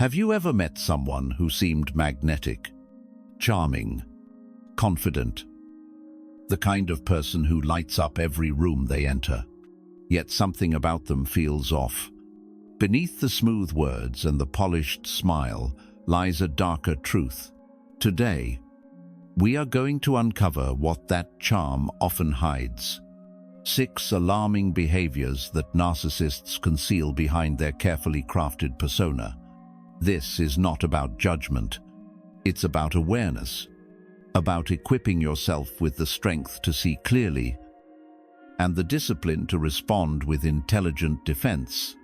Have you ever met someone who seemed magnetic, charming, confident, the kind of person who lights up every room they enter, yet something about them feels off? Beneath the smooth words and the polished smile lies a darker truth. Today, we are going to uncover what that charm often hides. 6 alarming behaviors that narcissists conceal behind their carefully crafted persona. This is not about judgment. It's about awareness, about equipping yourself with the strength to see clearly and the discipline to respond with intelligent defense,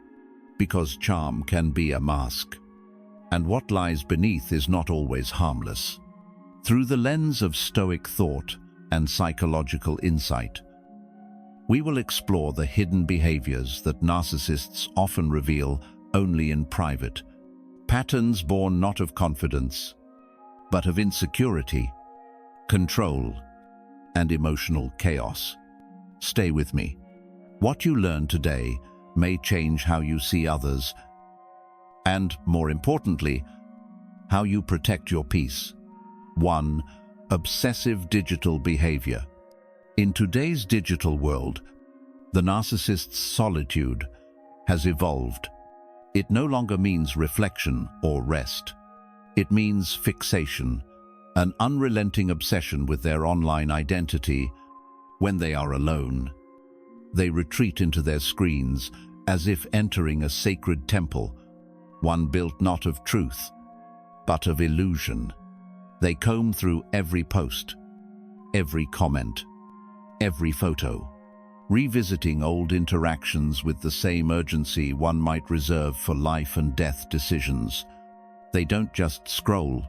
because charm can be a mask, and what lies beneath is not always harmless. Through the lens of Stoic thought and psychological insight, we will explore the hidden behaviors that narcissists often reveal only in private, patterns born not of confidence, but of insecurity, control, and emotional chaos. Stay with me. What you learn today may change how you see others, and, more importantly, how you protect your peace. 1. Obsessive digital behavior. In today's digital world, the narcissist's solitude has evolved. It no longer means reflection or rest. It means fixation, an unrelenting obsession with their online identity. When they are alone, they retreat into their screens as if entering a sacred temple, one built not of truth, but of illusion. They comb through every post, every comment, every photo, revisiting old interactions with the same urgency one might reserve for life and death decisions. They don't just scroll,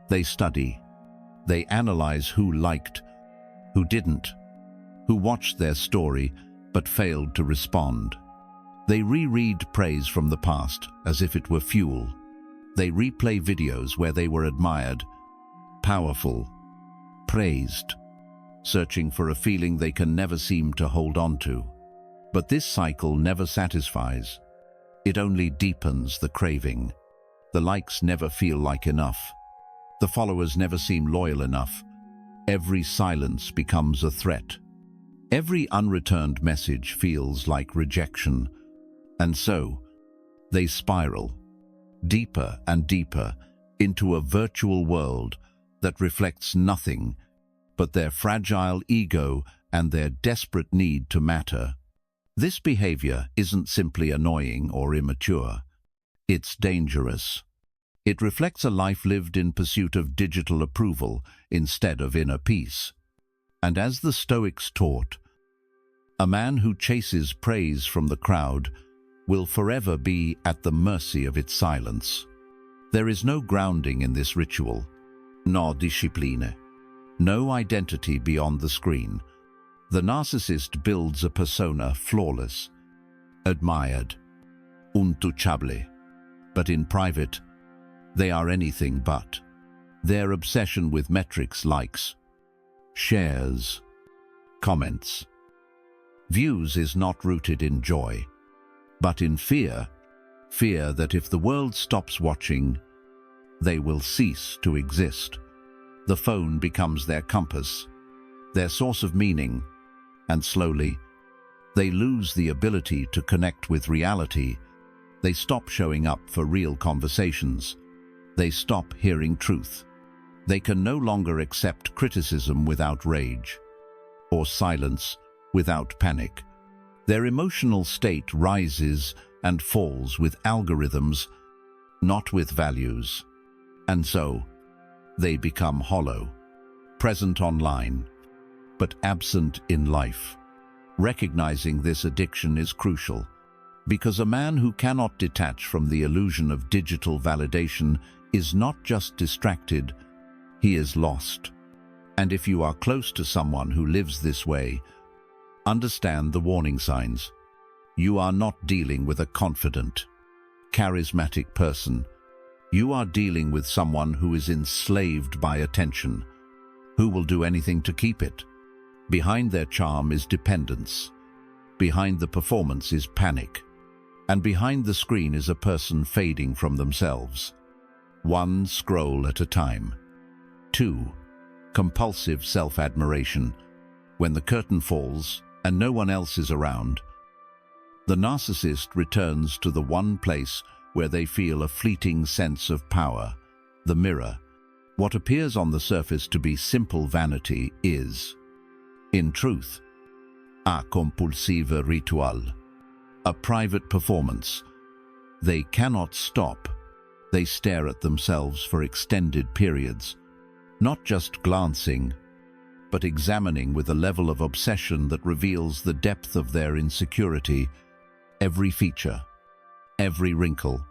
they study. They analyze who liked, who didn't, who watched their story but failed to respond. They reread praise from the past as if it were fuel. They replay videos where they were admired, powerful, praised, searching for a feeling they can never seem to hold on to. But this cycle never satisfies. It only deepens the craving. The likes never feel like enough. The followers never seem loyal enough. Every silence becomes a threat. Every unreturned message feels like rejection. And so, they spiral, deeper and deeper, into a virtual world that reflects nothing but their fragile ego and their desperate need to matter. This behavior isn't simply annoying or immature. It's dangerous. It reflects a life lived in pursuit of digital approval instead of inner peace. And as the Stoics taught, a man who chases praise from the crowd will forever be at the mercy of its silence. There is no grounding in this ritual, no discipline, no identity beyond the screen. The narcissist builds a persona flawless, admired, untouchable, but in private, they are anything but. Their obsession with metrics, likes, shares, comments, views is not rooted in joy, but in fear. Fear that if the world stops watching, they will cease to exist. The phone becomes their compass, their source of meaning, and slowly, they lose the ability to connect with reality. They stop showing up for real conversations. They stop hearing truth. They can no longer accept criticism without rage, or silence without panic. Their emotional state rises and falls with algorithms, not with values. And so, they become hollow, present online, but absent in life. Recognizing this addiction is crucial, because a man who cannot detach from the illusion of digital validation is not just distracted, he is lost. And if you are close to someone who lives this way, understand the warning signs. You are not dealing with a confident, charismatic person. You are dealing with someone who is enslaved by attention, who will do anything to keep it. Behind their charm is dependence. Behind the performance is panic. And behind the screen is a person fading from themselves. one scroll at a time. 2. Compulsive self-admiration. When the curtain falls and no one else is around, the narcissist returns to the one place where they feel a fleeting sense of power, the mirror. What appears on the surface to be simple vanity is, in truth, a compulsive ritual, a private performance. They cannot stop. They stare at themselves for extended periods, not just glancing, but examining with a level of obsession that reveals the depth of their insecurity. Every feature, every wrinkle,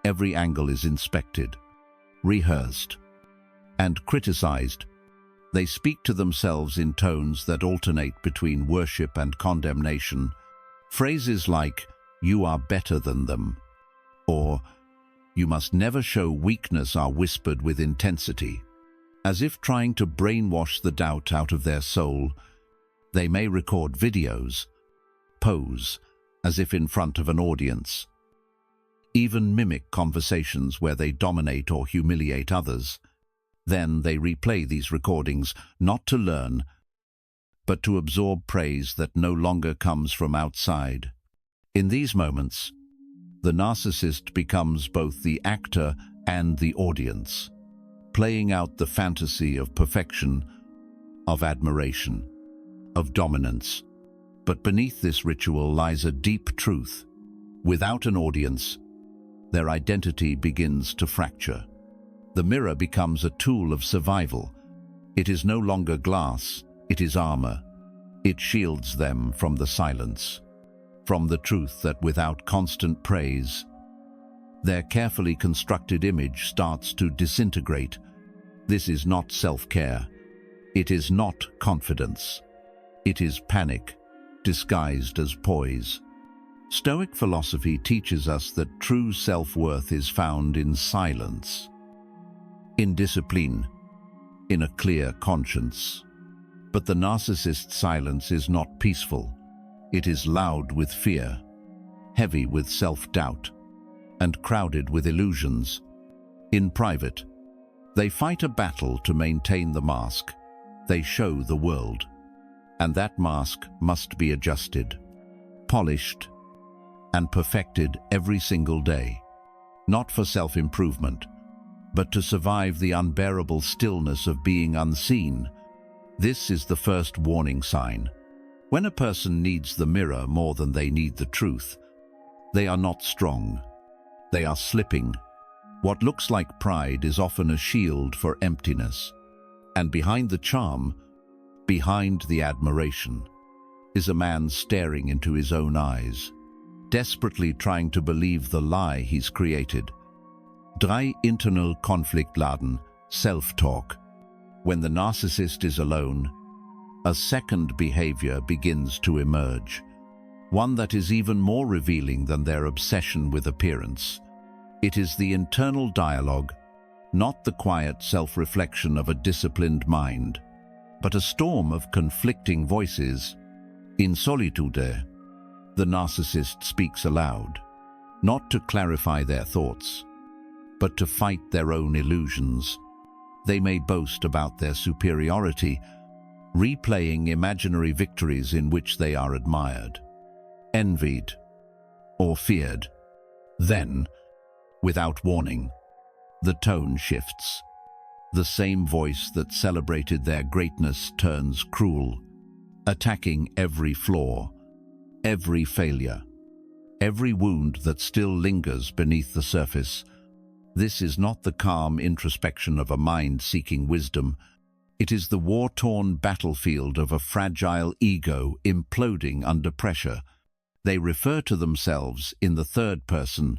every angle is inspected, rehearsed, and criticized. They speak to themselves in tones that alternate between worship and condemnation. Phrases like, "You are better than them," or "You must never show weakness," are whispered with intensity. As if trying to brainwash the doubt out of their soul, they may record videos, pose as if in front of an audience, even mimic conversations where they dominate or humiliate others. Then they replay these recordings, not to learn, but to absorb praise that no longer comes from outside. In these moments, the narcissist becomes both the actor and the audience, playing out the fantasy of perfection, of admiration, of dominance. But beneath this ritual lies a deep truth. Without an audience, their identity begins to fracture. The mirror becomes a tool of survival. It is no longer glass, it is armor. It shields them from the silence, from the truth that without constant praise, their carefully constructed image starts to disintegrate. This is not self-care. It is not confidence. It is panic, disguised as poise. Stoic philosophy teaches us that true self-worth is found in silence, in discipline, in a clear conscience. But the narcissist's silence is not peaceful. It is loud with fear, heavy with self-doubt, and crowded with illusions. In private, they fight a battle to maintain the mask they show the world. And that mask must be adjusted, polished, and perfected every single day, not for self-improvement, but to survive the unbearable stillness of being unseen. This is the first warning sign. When a person needs the mirror more than they need the truth, they are not strong. They are slipping. What looks like pride is often a shield for emptiness. And behind the charm, behind the admiration, is a man staring into his own eyes, desperately trying to believe the lie he's created. 3. Internal Conflict-Laden, self-talk. When the narcissist is alone, a second behavior begins to emerge, one that is even more revealing than their obsession with appearance. It is the internal dialogue, not the quiet self-reflection of a disciplined mind, but a storm of conflicting voices. In solitude, the narcissist speaks aloud, not to clarify their thoughts, but to fight their own illusions. They may boast about their superiority, replaying imaginary victories in which they are admired, envied, or feared. Then, without warning, the tone shifts. The same voice that celebrated their greatness turns cruel, attacking every flaw, every failure, every wound that still lingers beneath the surface. This is not the calm introspection of a mind seeking wisdom. It is the war-torn battlefield of a fragile ego imploding under pressure. They refer to themselves in the third person,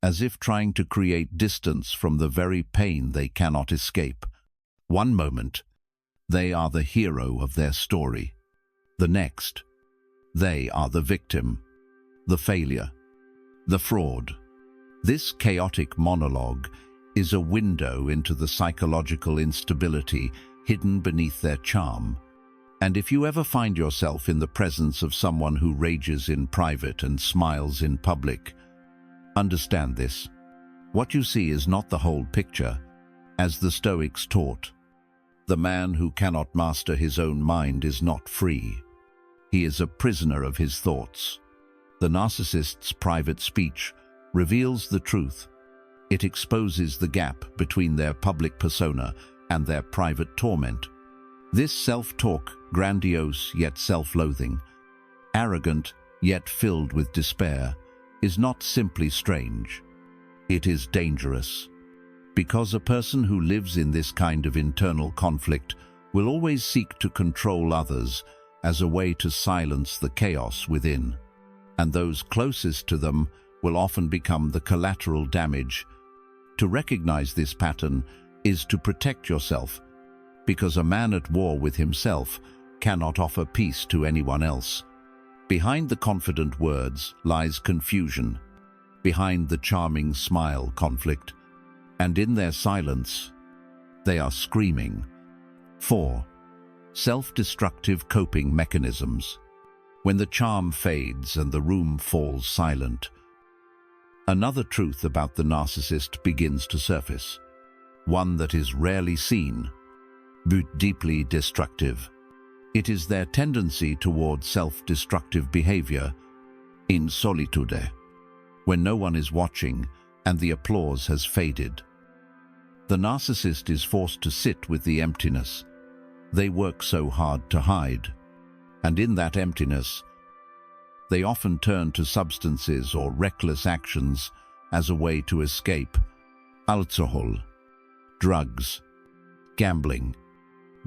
as if trying to create distance from the very pain they cannot escape. One moment, they are the hero of their story. The next, they are the victim, the failure, the fraud. This chaotic monologue is a window into the psychological instability hidden beneath their charm. And if you ever find yourself in the presence of someone who rages in private and smiles in public, understand this. What you see is not the whole picture, as the Stoics taught. The man who cannot master his own mind is not free. He is a prisoner of his thoughts. The narcissist's private speech reveals the truth. It exposes the gap between their public persona and their private torment. This self-talk, grandiose yet self-loathing, arrogant yet filled with despair, is not simply strange. It is dangerous. Because a person who lives in this kind of internal conflict will always seek to control others as a way to silence the chaos within. And those closest to them will often become the collateral damage. To recognize this pattern is to protect yourself, because a man at war with himself cannot offer peace to anyone else. Behind the confident words lies confusion, behind the charming smile conflict, and in their silence, they are screaming. 4. Self-destructive coping mechanisms. When the charm fades and the room falls silent, another truth about the narcissist begins to surface, one that is rarely seen, but deeply destructive. It is their tendency toward self-destructive behavior in solitude, when no one is watching and the applause has faded. The narcissist is forced to sit with the emptiness they work so hard to hide, and in that emptiness, they often turn to substances or reckless actions as a way to escape. Alcohol, drugs, gambling,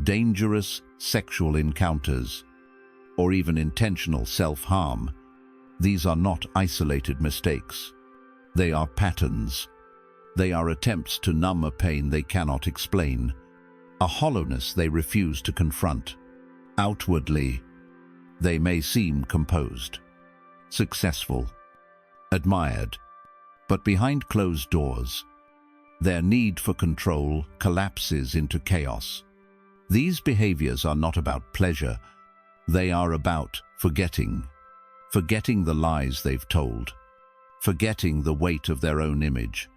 dangerous sexual encounters, or even intentional self-harm. These are not isolated mistakes. They are patterns. They are attempts to numb a pain they cannot explain, a hollowness they refuse to confront. Outwardly, they may seem composed, successful, admired, but behind closed doors, their need for control collapses into chaos. These behaviors are not about pleasure, they are about forgetting the lies they've told, forgetting the weight of their own image,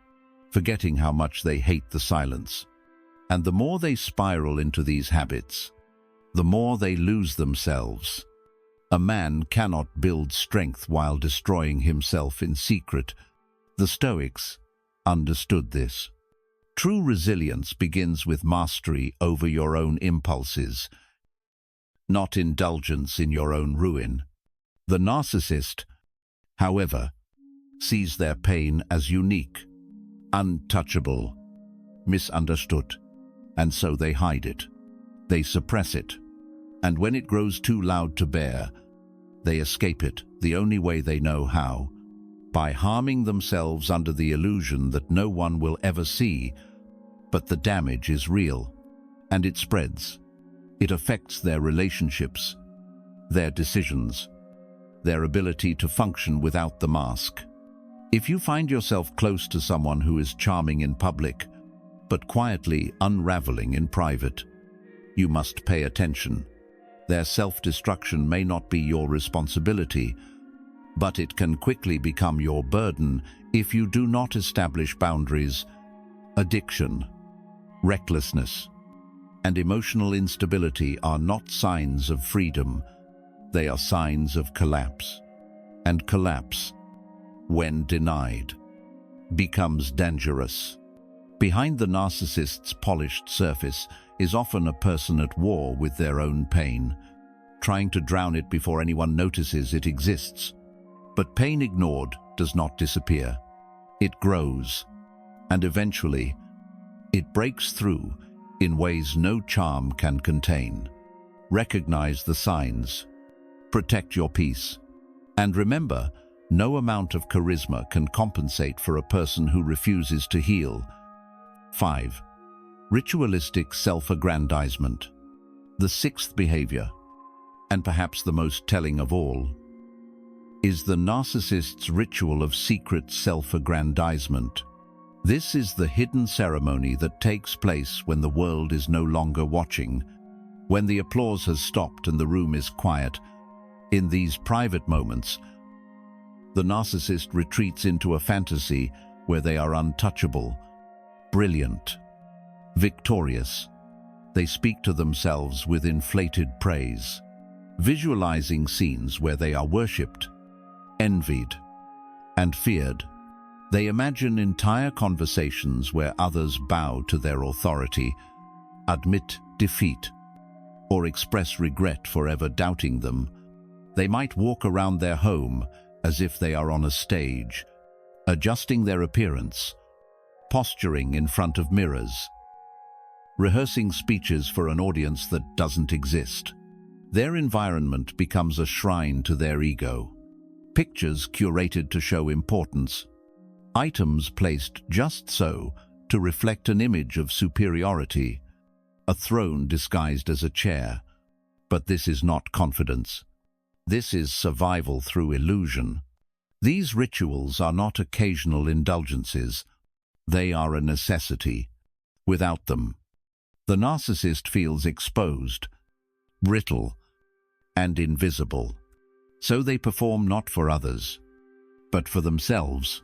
forgetting how much they hate the silence. And the more they spiral into these habits, the more they lose themselves. A man cannot build strength while destroying himself in secret. The Stoics understood this. True resilience begins with mastery over your own impulses, not indulgence in your own ruin. The narcissist, however, sees their pain as unique, untouchable, misunderstood, and so they hide it. They suppress it, and when it grows too loud to bear, they escape it the only way they know how, by harming themselves under the illusion that no one will ever see. But the damage is real, and it spreads. It affects their relationships, their decisions, their ability to function without the mask. If you find yourself close to someone who is charming in public, but quietly unraveling in private, you must pay attention. Their self-destruction may not be your responsibility, but it can quickly become your burden if you do not establish boundaries. Addiction, recklessness, and emotional instability are not signs of freedom. They are signs of collapse. And collapse, when denied, becomes dangerous. Behind the narcissist's polished surface is often a person at war with their own pain, trying to drown it before anyone notices it exists. But pain ignored does not disappear. It grows, and eventually, it breaks through in ways no charm can contain. Recognize the signs. Protect your peace. And remember, no amount of charisma can compensate for a person who refuses to heal. 5. Ritualistic self-aggrandisement. The sixth behavior, and perhaps the most telling of all, is the narcissist's ritual of secret self-aggrandisement. This is the hidden ceremony that takes place when the world is no longer watching, when the applause has stopped and the room is quiet. In these private moments, the narcissist retreats into a fantasy where they are untouchable, brilliant, victorious. They speak to themselves with inflated praise, visualizing scenes where they are worshipped, envied, and feared. They imagine entire conversations where others bow to their authority, admit defeat, or express regret for ever doubting them. They might walk around their home as if they are on a stage, adjusting their appearance, posturing in front of mirrors, rehearsing speeches for an audience that doesn't exist. Their environment becomes a shrine to their ego. Pictures curated to show importance, items placed just so to reflect an image of superiority, a throne disguised as a chair. But this is not confidence. This is survival through illusion. These rituals are not occasional indulgences. They are a necessity. Without them, the narcissist feels exposed, brittle, and invisible. So they perform not for others, but for themselves,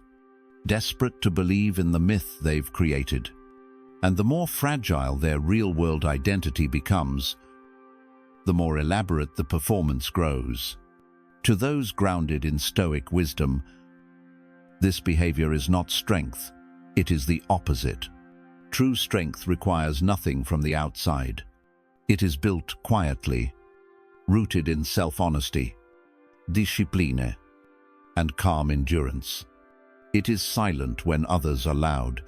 desperate to believe in the myth they've created. And the more fragile their real-world identity becomes, the more elaborate the performance grows. To those grounded in Stoic wisdom, this behavior is not strength, it is the opposite. True strength requires nothing from the outside. It is built quietly, rooted in self-honesty, discipline, and calm endurance. It is silent when others are loud,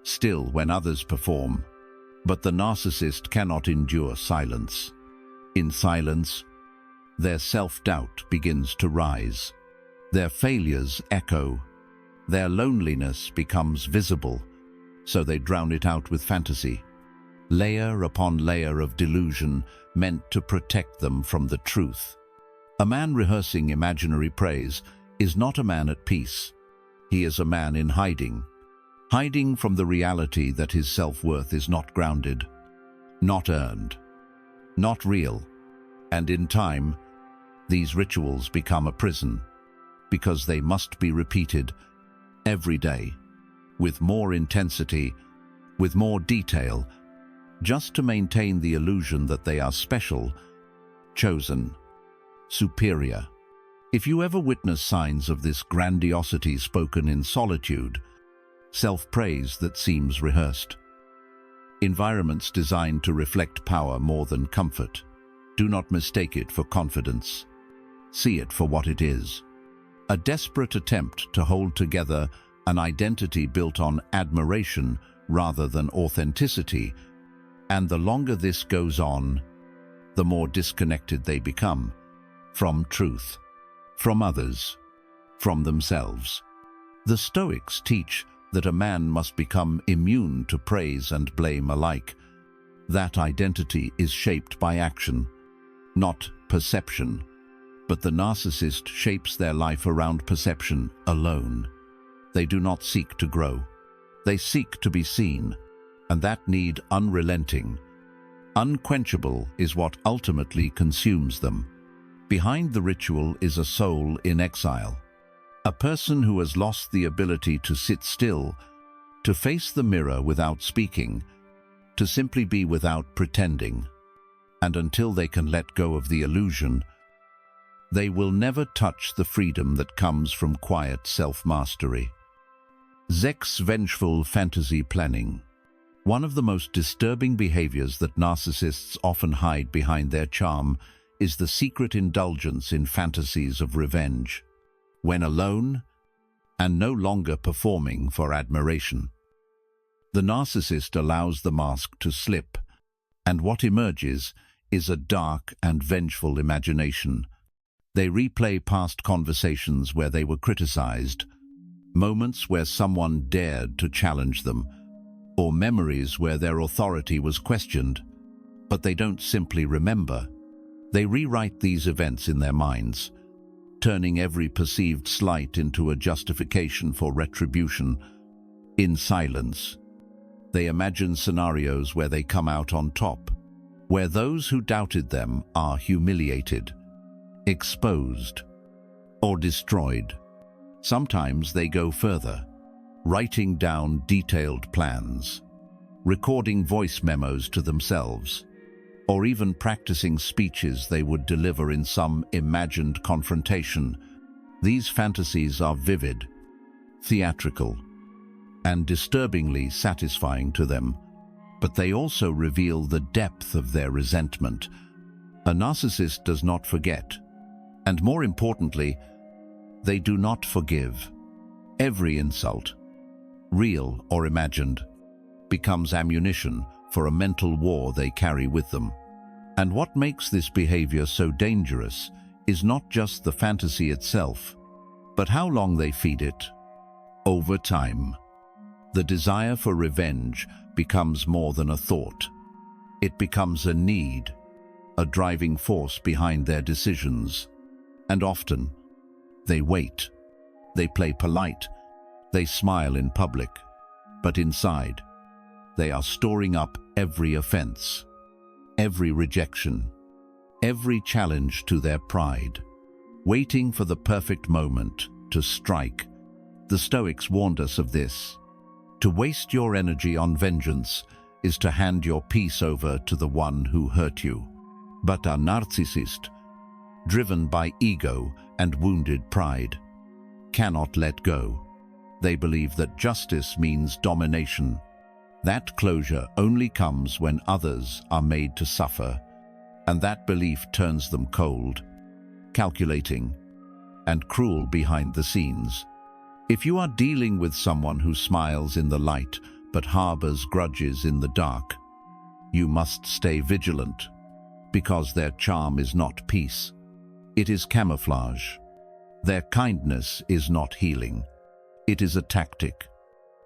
still when others perform. But the narcissist cannot endure silence. In silence, their self-doubt begins to rise. Their failures echo. Their loneliness becomes visible, so they drown it out with fantasy, layer upon layer of delusion meant to protect them from the truth. A man rehearsing imaginary praise is not a man at peace. He is a man in hiding, hiding from the reality that his self-worth is not grounded, not earned, not real. And in time, these rituals become a prison, because they must be repeated every day, with more intensity, with more detail, just to maintain the illusion that they are special, chosen, superior. If you ever witness signs of this grandiosity spoken in solitude, self-praise that seems rehearsed, environments designed to reflect power more than comfort, do not mistake it for confidence. See it for what it is: a desperate attempt to hold together an identity built on admiration rather than authenticity. And the longer this goes on, the more disconnected they become from truth, from others, from themselves. The Stoics teach that a man must become immune to praise and blame alike. That identity is shaped by action, not perception. But the narcissist shapes their life around perception alone. They do not seek to grow. They seek to be seen, and that need, unrelenting, unquenchable, is what ultimately consumes them. Behind the ritual is a soul in exile, a person who has lost the ability to sit still, to face the mirror without speaking, to simply be without pretending. And until they can let go of the illusion, they will never touch the freedom that comes from quiet self-mastery. Vengeful fantasy planning. One of the most disturbing behaviors that narcissists often hide behind their charm is the secret indulgence in fantasies of revenge. When alone, and no longer performing for admiration, the narcissist allows the mask to slip, and what emerges is a dark and vengeful imagination. They replay past conversations where they were criticized, moments where someone dared to challenge them, or memories where their authority was questioned. But they don't simply remember. They rewrite these events in their minds, turning every perceived slight into a justification for retribution. In silence, they imagine scenarios where they come out on top, where those who doubted them are humiliated, exposed, or destroyed. Sometimes they go further, writing down detailed plans, recording voice memos to themselves, or even practicing speeches they would deliver in some imagined confrontation. These fantasies are vivid, theatrical, and disturbingly satisfying to them, but they also reveal the depth of their resentment. A narcissist does not forget, and more importantly, they do not forgive. Every insult, real or imagined, becomes ammunition for a mental war they carry with them. And what makes this behavior so dangerous is not just the fantasy itself, but how long they feed it. Over time, the desire for revenge becomes more than a thought. It becomes a need, a driving force behind their decisions. And often, they wait, they play polite, they smile in public, but inside, they are storing up every offense, every rejection, every challenge to their pride, waiting for the perfect moment to strike. The Stoics warned us of this. To waste your energy on vengeance is to hand your peace over to the one who hurt you. But a narcissist, driven by ego and wounded pride, cannot let go. They believe that justice means domination. That closure only comes when others are made to suffer, and that belief turns them cold, calculating, and cruel behind the scenes. If you are dealing with someone who smiles in the light but harbors grudges in the dark, you must stay vigilant, because their charm is not peace. It is camouflage. Their kindness is not healing. It is a tactic.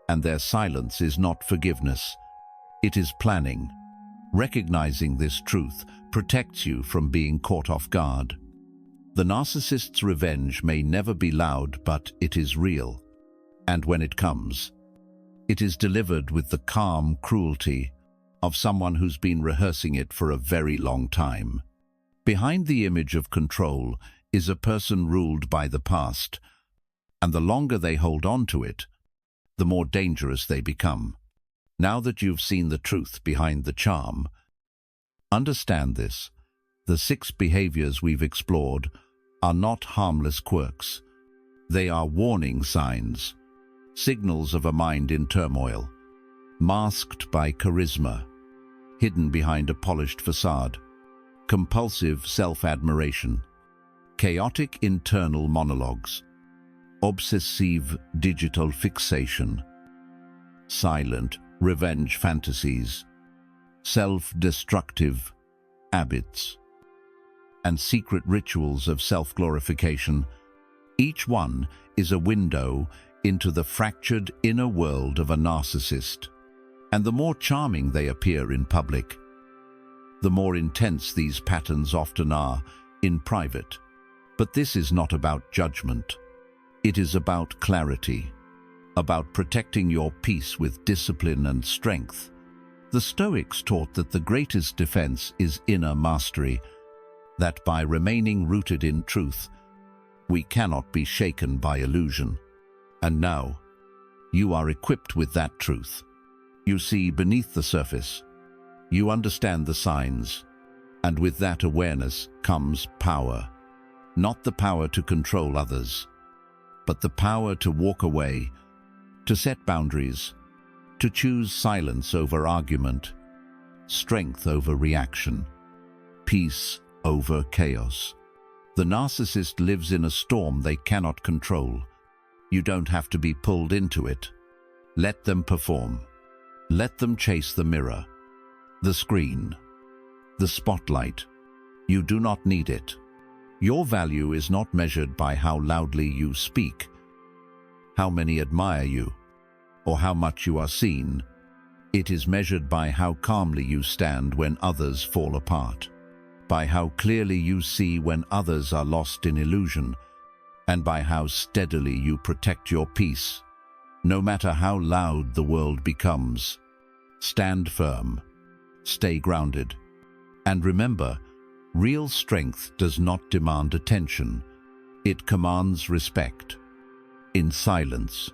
And their silence is not forgiveness. It is planning. Recognizing this truth protects you from being caught off guard. The narcissist's revenge may never be loud, but it is real. And when it comes, it is delivered with the calm cruelty of someone who's been rehearsing it for a very long time. Behind the image of control is a person ruled by the past, and the longer they hold on to it, the more dangerous they become. Now that you've seen the truth behind the charm, understand this. The 6 behaviors we've explored are not harmless quirks. They are warning signs, signals of a mind in turmoil, masked by charisma, hidden behind a polished facade. Compulsive self-admiration, chaotic internal monologues, obsessive digital fixation, silent revenge fantasies, self-destructive habits, and secret rituals of self-glorification. Each one is a window into the fractured inner world of a narcissist. And the more charming they appear in public, the more intense these patterns often are in private. But this is not about judgment. It is about clarity, about protecting your peace with discipline and strength. The Stoics taught that the greatest defense is inner mastery, that by remaining rooted in truth, we cannot be shaken by illusion. And now, you are equipped with that truth. You see beneath the surface. You understand the signs. And with that awareness comes power. Not the power to control others, but the power to walk away, to set boundaries, to choose silence over argument, strength over reaction, peace over chaos. The narcissist lives in a storm they cannot control. You don't have to be pulled into it. Let them perform. Let them chase the mirror, the screen, the spotlight. You do not need it. Your value is not measured by how loudly you speak, how many admire you, or how much you are seen. It is measured by how calmly you stand when others fall apart, by how clearly you see when others are lost in illusion, and by how steadily you protect your peace. No matter how loud the world becomes, stand firm, stay grounded, and remember, real strength does not demand attention. It commands respect. In silence,